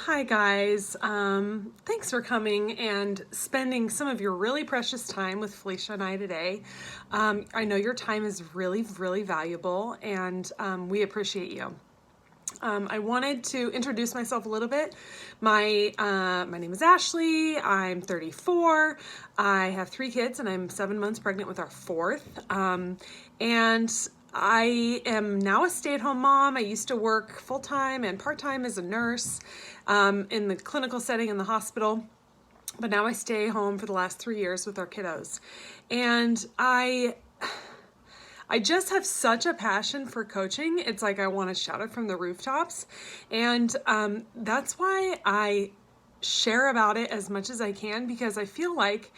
Hi guys, thanks for coming and spending some of your really precious time with Felicia and I today. I know your time is really valuable and we appreciate you. I wanted to introduce myself a little bit. My name is Ashley. I'm 34. I have 3 kids and I'm 7 months pregnant with our 4th. And I am now a stay-at-home mom. I used to work full-time and part-time as a nurse in the clinical setting in the hospital. But now I stay home for the last 3 years with our kiddos. And I just have such a passion for coaching. It's like I want to shout it from the rooftops. And that's why I share about it as much as I can, because I feel like,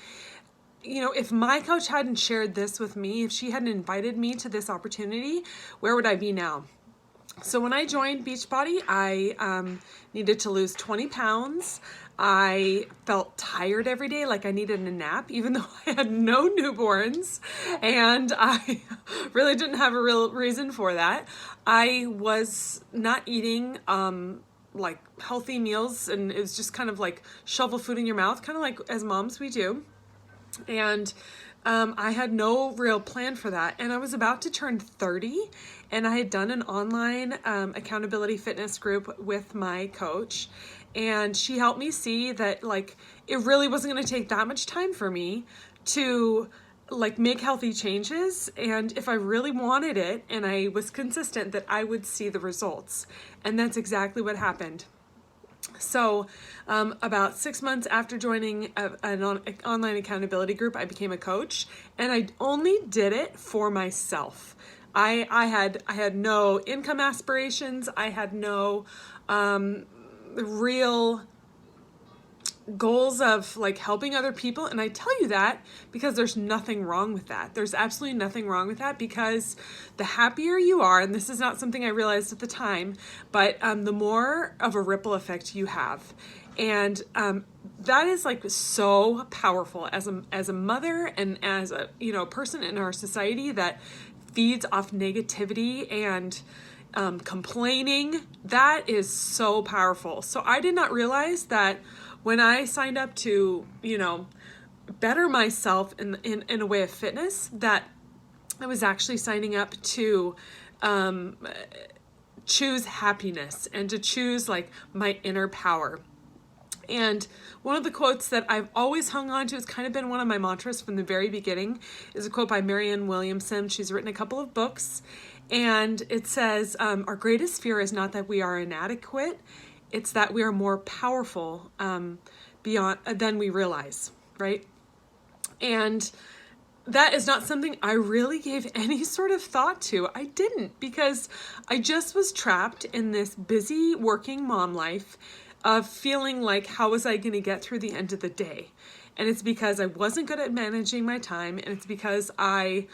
if my coach hadn't shared this with me, if she hadn't invited me to this opportunity, where would I be now? So when I joined Beachbody, I needed to lose 20 pounds. I felt tired every day, like I needed a nap, even though I had no newborns, and I really didn't have a real reason for that. I was not eating like healthy meals, and it was just kind of like shovel food in your mouth, kind of like as moms we do. And I had no real plan for that. And I was about to turn 30, and I had done an online accountability fitness group with my coach. And she helped me see that it really wasn't going to take that much time for me to make healthy changes. And if I really wanted it and I was consistent, that I would see the results. And that's exactly what happened. So about 6 months after joining an online accountability group, I became a coach, and I only did it for myself. I had no income aspirations. I had no real goals of helping other people. And I tell you that because there's nothing wrong with that. There's absolutely nothing wrong with that, because the happier you are, and this is not something I realized at the time, but the more of a ripple effect you have. And that is so powerful as a mother and as a person in our society that feeds off negativity and complaining. That is so powerful. So I did not realize that when I signed up to, better myself in a way of fitness, that I was actually signing up to choose happiness and to choose my inner power. And one of the quotes that I've always hung on to, it's kind of been one of my mantras from the very beginning, is a quote by Marianne Williamson. She's written a couple of books, and it says, our greatest fear is not that we are inadequate, it's that we are more powerful beyond than we realize, right? And that is not something I really gave any sort of thought to. I didn't, because I just was trapped in this busy working mom life of feeling like, how was I going to get through the end of the day? And it's because I wasn't good at managing my time, and it's because I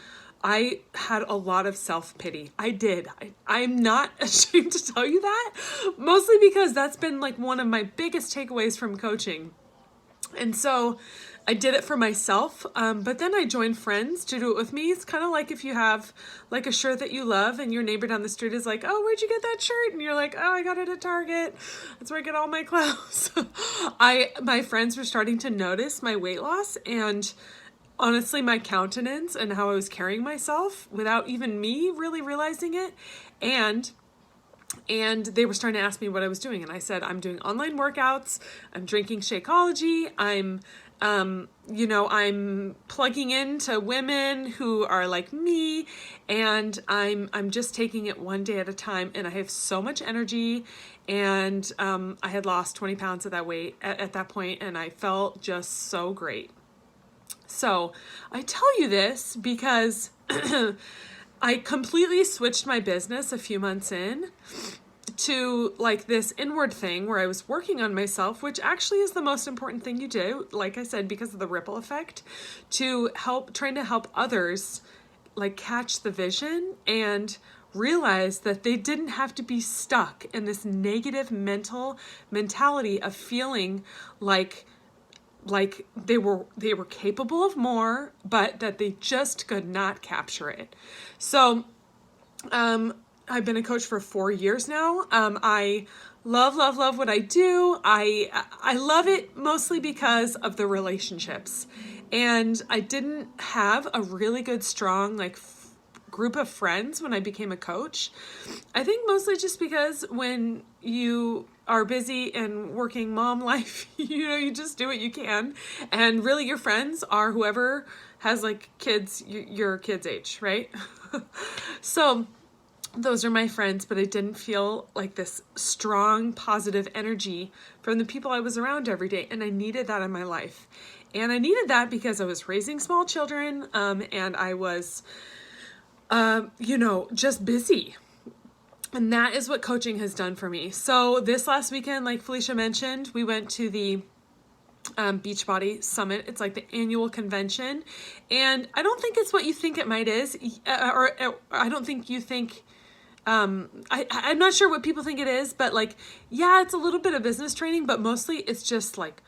had a lot of self-pity. I did. I'm not ashamed to tell you that, mostly because that's been one of my biggest takeaways from coaching. And so I did it for myself, but then I joined friends to do it with me. It's kind of like if you have a shirt that you love and your neighbor down the street is like, oh, where'd you get that shirt? And you're like, oh, I got it at Target. That's where I get all my clothes. My friends were starting to notice my weight loss and honestly my countenance and how I was carrying myself without even me really realizing it. And they were starting to ask me what I was doing. And I said, I'm doing online workouts. I'm drinking Shakeology. I'm plugging into women who are like me, and I'm just taking it one day at a time. And I have so much energy, and I had lost 20 pounds at that point, and I felt just so great. So I tell you this because I completely switched my business a few months in to this inward thing where I was working on myself, which actually is the most important thing you do, like I said, because of the ripple effect, trying to help others catch the vision and realize that they didn't have to be stuck in this negative mentality of feeling like they were capable of more, but that they just could not capture it. So I've been a coach for 4 years now. I love, love, love what I do. I love it mostly because of the relationships. And I didn't have a really good, strong, like group of friends when I became a coach. I think mostly just because when you are busy and working mom life, you just do what you can. And really your friends are whoever has like kids, your kids' age, right? So those are my friends, but I didn't feel like this strong, positive energy from the people I was around every day. And I needed that in my life. And I needed that because I was raising small children, and I was, just busy. And that is what coaching has done for me. So this last weekend, like Felicia mentioned, we went to the Beachbody Summit. It's like the annual convention. And I don't think it's what you think it might is. Or I don't think you think... I'm not sure what people think it is, but like, yeah, it's a little bit of business training, but mostly it's just like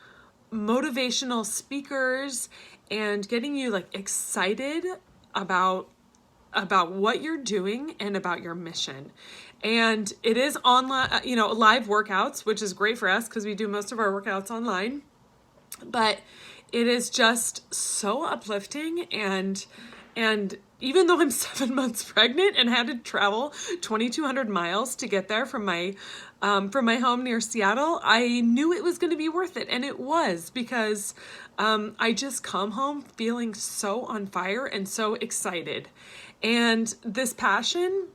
motivational speakers and getting you like excited about what you're doing and about your mission. And it is online, live workouts, which is great for us because we do most of our workouts online, but it is just so uplifting. And even though I'm 7 months pregnant and had to travel 2,200 miles to get there from my home near Seattle, I knew it was going to be worth it. And it was, because I just come home feeling so on fire and so excited. And this passion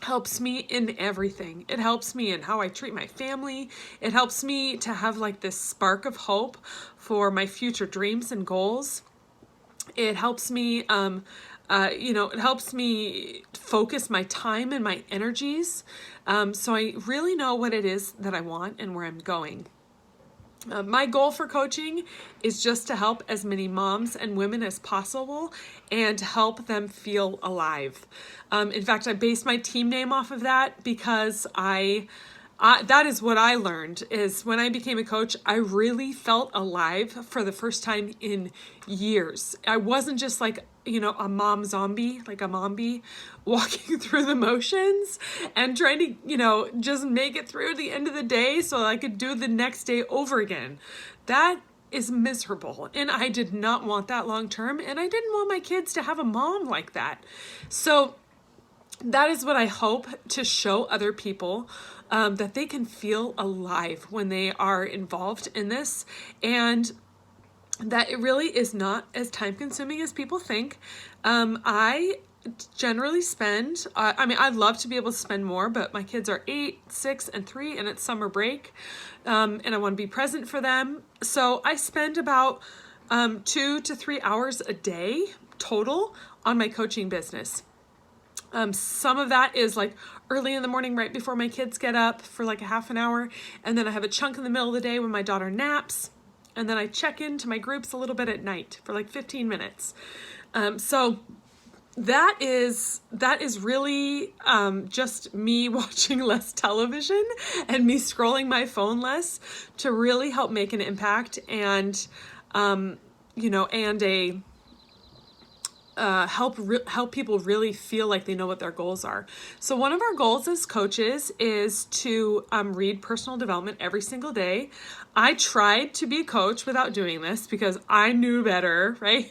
helps me in everything. It helps me in how I treat my family. It helps me to have like this spark of hope for my future dreams and goals. It helps me, it helps me focus my time and my energies. So I really know what it is that I want and where I'm going. My goal for coaching is just to help as many moms and women as possible and to help them feel alive. In fact, I based my team name off of that because that is what I learned, is when I became a coach, I really felt alive for the first time in years. I wasn't just like, a mom zombie, like a mombie walking through the motions and trying to, just make it through the end of the day so I could do the next day over again. That is miserable. And I did not want that long term. And I didn't want my kids to have a mom like that. So that is what I hope to show other people, that they can feel alive when they are involved in this, and that it really is not as time consuming as people think. I generally spend, I'd love to be able to spend more, but my kids are 8, 6, and 3, and it's summer break, and I want to be present for them. So I spend about 2 to 3 hours a day total on my coaching business. Some of that is like early in the morning, right before my kids get up for like a half an hour. And then I have a chunk in the middle of the day when my daughter naps. And then I check into my groups a little bit at night for like 15 minutes. So that is really just me watching less television and me scrolling my phone less to really help make an impact and, help people really feel like they know what their goals are. So one of our goals as coaches is to read personal development every single day. I tried to be a coach without doing this because I knew better, right?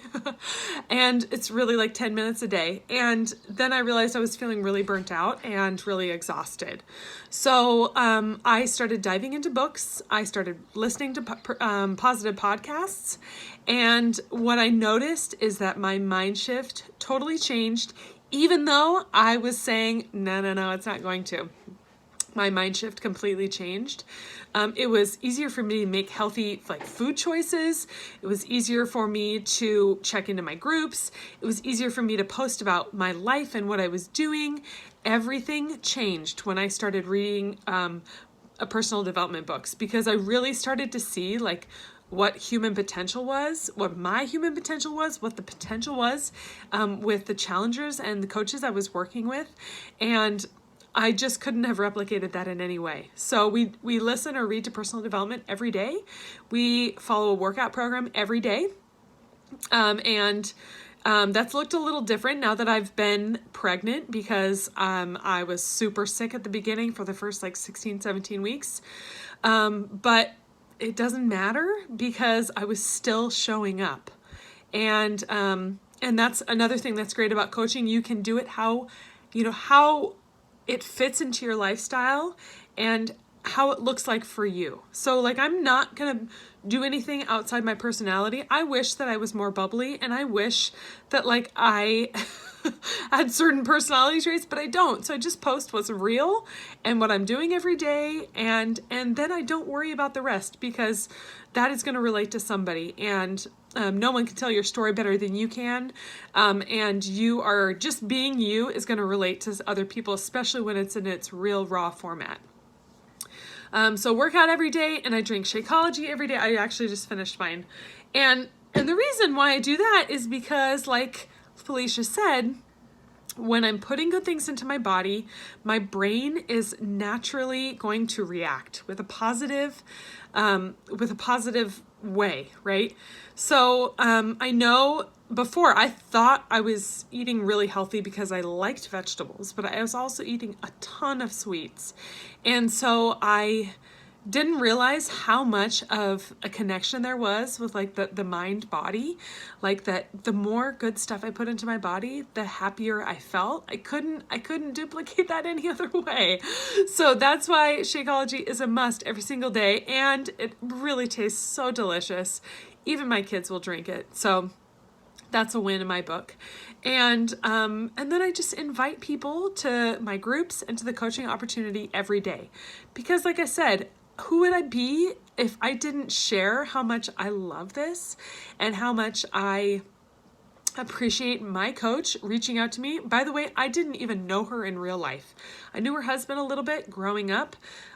And it's really like 10 minutes a day. And then I realized I was feeling really burnt out and really exhausted. So I started diving into books. I started listening to positive podcasts. And what I noticed is that my mind shift totally changed, even though I was saying, no, it's not going to. My mind shift completely changed. It was easier for me to make healthy food choices. It was easier for me to check into my groups. It was easier for me to post about my life and what I was doing. Everything changed when I started reading personal development books, because I really started to see what human potential was, what my human potential was, what the potential was with the challengers and the coaches I was working with. And I just couldn't have replicated that in any way. So we listen or read to personal development every day. We follow a workout program every day. And That's looked a little different now that I've been pregnant because I was super sick at the beginning for the first like 16, 17 weeks. But it doesn't matter because I was still showing up. And that's another thing that's great about coaching. You can do it how it fits into your lifestyle and how it looks like for you. So like, I'm not going to do anything outside my personality. I wish that I was more bubbly, and I wish that like I had certain personality traits, but I don't. So I just post what's real and what I'm doing every day. And then I don't worry about the rest because that is going to relate to somebody. And no one can tell your story better than you can. And you are just being you is going to relate to other people, especially when it's in its real raw format. So work out every day, and I drink Shakeology every day. I actually just finished mine. And the reason why I do that is because, like Felicia said, when I'm putting good things into my body, my brain is naturally going to react with a positive way, right? So I know before I thought I was eating really healthy because I liked vegetables, but I was also eating a ton of sweets. And so I didn't realize how much of a connection there was with like the mind body, like that the more good stuff I put into my body, the happier I felt. I couldn't duplicate that any other way. So that's why Shakeology is a must every single day, and it really tastes so delicious. Even my kids will drink it. So that's a win in my book. And then I just invite people to my groups and to the coaching opportunity every day. Because like I said, who would I be if I didn't share how much I love this and how much I appreciate my coach reaching out to me? By the way, I didn't even know her in real life. I knew her husband a little bit growing up,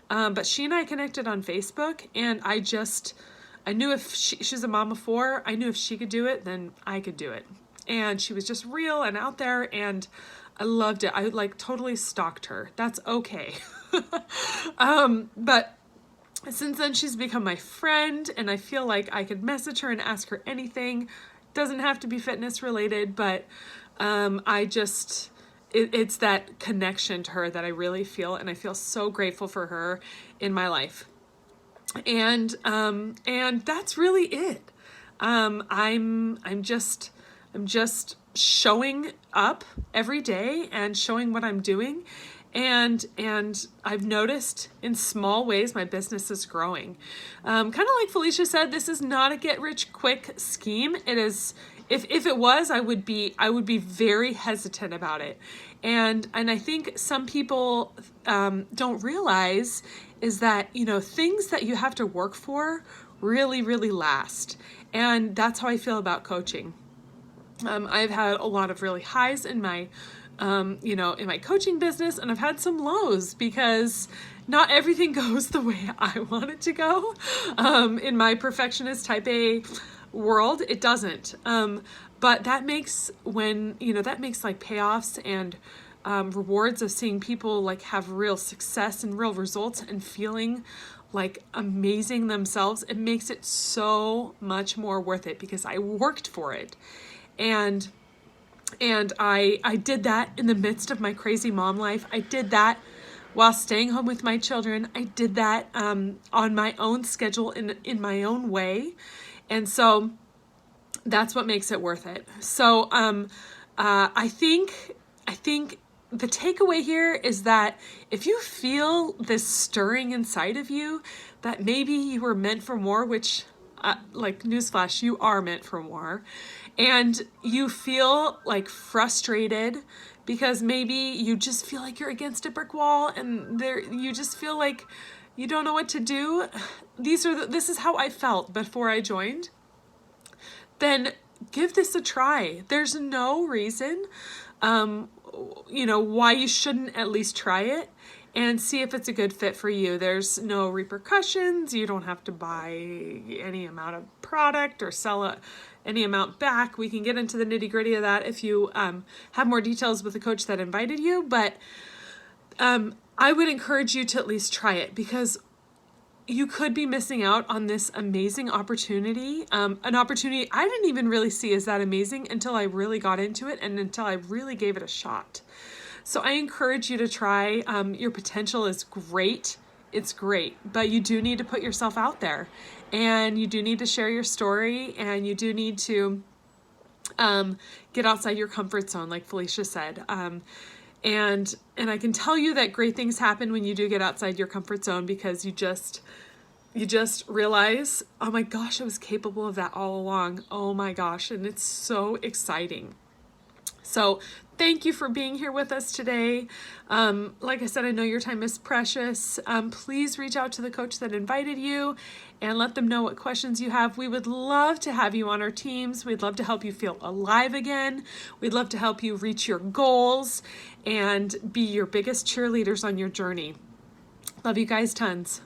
but she and I connected on Facebook, and I knew if she's a mom of 4, I knew if she could do it, then I could do it. And she was just real and out there, and I loved it. I like totally stalked her. That's okay. But since then, she's become my friend, and I feel like I could message her and ask her anything. Doesn't have to be fitness related, but it's that connection to her that I really feel, and I feel so grateful for her in my life. And that's really it. I'm just showing up every day and showing what I'm doing. And I've noticed in small ways my business is growing. Kind of like Felicia said, this is not a get rich quick scheme. It is, if it was, I would be very hesitant about it. And I think some people don't realize is that, things that you have to work for really, really last. And that's how I feel about coaching. I've had a lot of really highs in my in my coaching business, and I've had some lows because not everything goes the way I want it to go. In my perfectionist type A world, it doesn't. But that makes like payoffs and rewards of seeing people like have real success and real results and feeling like amazing themselves. It makes it so much more worth it because I worked for it. And I did that in the midst of my crazy mom life. I did that while staying home with my children. I did that on my own schedule in my own way. And so that's what makes it worth it. So I think the takeaway here is that if you feel this stirring inside of you that maybe you were meant for more, which like newsflash, you are meant for more, and you feel like frustrated because maybe you just feel like you're against a brick wall and you just feel like you don't know what to do. This is how I felt before I joined. Then give this a try. There's no reason, why you shouldn't at least try it and see if it's a good fit for you. There's no repercussions. You don't have to buy any amount of product or sell any amount back. We can get into the nitty gritty of that if you have more details with the coach that invited you. But I would encourage you to at least try it because you could be missing out on this amazing opportunity, an opportunity I didn't even really see as that amazing until I really got into it and until I really gave it a shot. So I encourage you to try. Your potential is great. It's great, but you do need to put yourself out there, and you do need to share your story, and you do need to get outside your comfort zone, like Felicia said. And I can tell you that great things happen when you do get outside your comfort zone, because you just realize, oh my gosh, I was capable of that all along. Oh my gosh, and it's so exciting. So thank you for being here with us today. Like I said, I know your time is precious. Please reach out to the coach that invited you and let them know what questions you have. We would love to have you on our teams. We'd love to help you feel alive again. We'd love to help you reach your goals and be your biggest cheerleaders on your journey. Love you guys tons.